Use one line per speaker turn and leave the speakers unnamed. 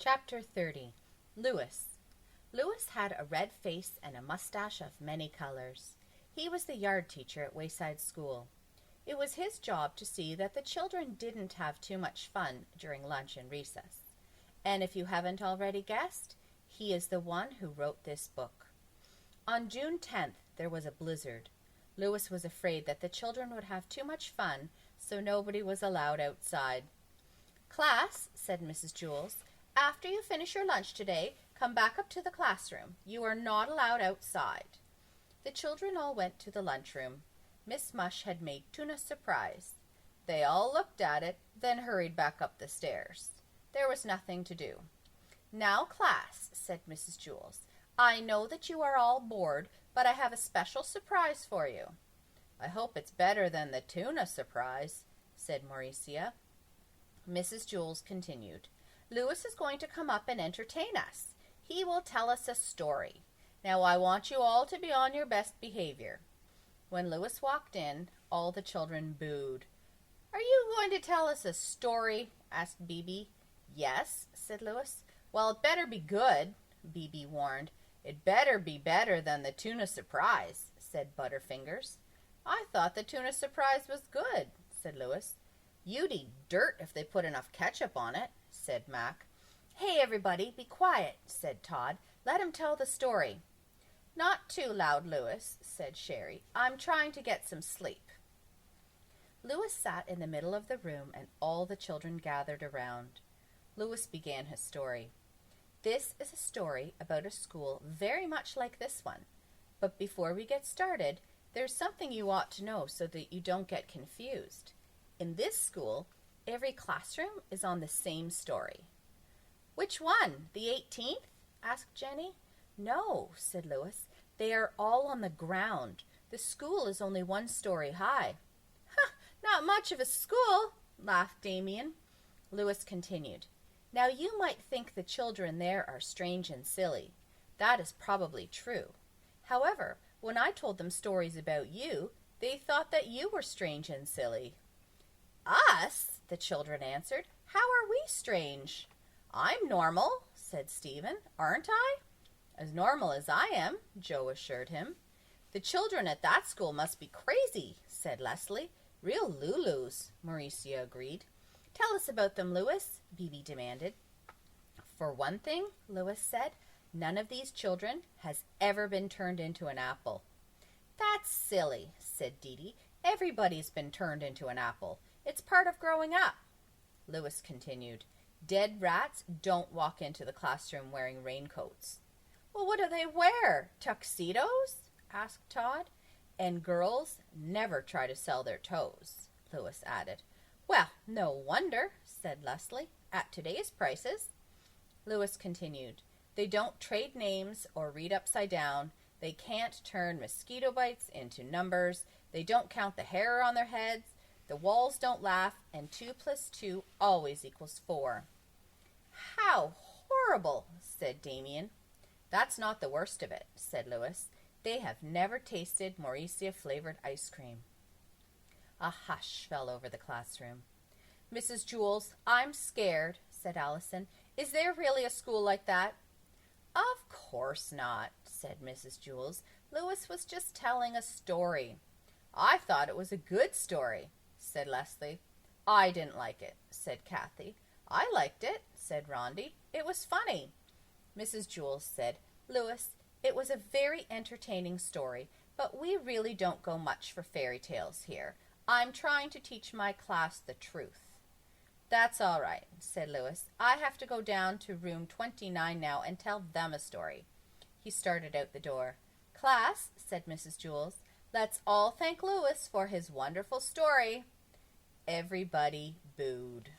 Chapter 30. Louis. Louis had a red face and a mustache of many colors. He was the yard teacher at Wayside School. It was his job to see that the children didn't have too much fun during lunch and recess. And if you haven't already guessed, he is the one who wrote this book. On June 10th, there was a blizzard. Louis was afraid that the children would have too much fun, so nobody was allowed outside. "Class," said Mrs. Jules, "after you finish your lunch today, come back up to the classroom. You are not allowed outside." The children all went to the lunchroom. Miss Mush had made tuna surprise. They all looked at it, then hurried back up the stairs. There was nothing to do. "Now, class," said Mrs. Jules, "I know that you are all bored, but I have a special surprise for you." "I hope it's better than the tuna surprise," said Mauricia. Mrs. Jules continued, "Louis is going to come up and entertain us. He will tell us a story. Now I want you all to be on your best behavior." When Louis walked in, all the children booed. "Are you going to tell us a story?" asked Bebe. "Yes," said Louis. "Well, it better be good," Bebe warned. "It better be better than the tuna surprise," said Butterfingers. "I thought the tuna surprise was good," said Louis. "You'd eat dirt if they put enough ketchup on it," said Mac. "Hey, everybody, be quiet," said Todd. "Let him tell the story." "Not too loud, Louis," said Sherry. "I'm trying to get some sleep." Louis sat in the middle of the room, and all the children gathered around. Louis began his story. "This is a story about a school very much like this one. But before we get started, there's something you ought to know so that you don't get confused. In this school, every classroom is on the same story." "Which one? The 18th?" asked Jenny. "No," said Louis. "They are all on the ground. The school is only one story high." "Huh, not much of a school," laughed Damien. Louis continued. "Now you might think the children there are strange and silly. That is probably true. However, when I told them stories about you, they thought that you were strange and silly." "Us?" the children answered. "How are we strange?" "I'm normal," said Stephen. "Aren't I?" "As normal as I am," Joe assured him. "The children at that school must be crazy," said Leslie. "Real Lulus," Mauricia agreed. "Tell us about them, Louis," Bebe demanded. "For one thing," Louis said, "none of these children has ever been turned into an apple." "That's silly," said Dee. "Everybody's been turned into an apple. It's part of growing up." Louis continued, "Dead rats don't walk into the classroom wearing raincoats." "Well, what do they wear? Tuxedos?" asked Todd. "And girls never try to sell their toes," Louis added. "Well, no wonder," said Leslie, "at today's prices." Louis continued, "They don't trade names or read upside down. They can't turn mosquito bites into numbers. They don't count the hair on their heads. The walls don't laugh, and 2 + 2 always equals 4. "How horrible," said Damien. "That's not the worst of it," said Louis. "They have never tasted Mauricia-flavored ice cream." A hush fell over the classroom. "Mrs. Jules, I'm scared," said Allison. "Is there really a school like that?" "Of course not," said Mrs. Jules. "Louis was just telling a story." "I thought it was a good story," said Leslie. "I didn't like it," said Kathy. "I liked it," said Rondi. "It was funny." Mrs. Jules said, "Louis, it was a very entertaining story, but we really don't go much for fairy tales here. I'm trying to teach my class the truth." "That's all right," said Louis. "I have to go down to room 29 now and tell them a story." He started out the door. "Class," said Mrs. Jules, "let's all thank Louis for his wonderful story." Everybody booed.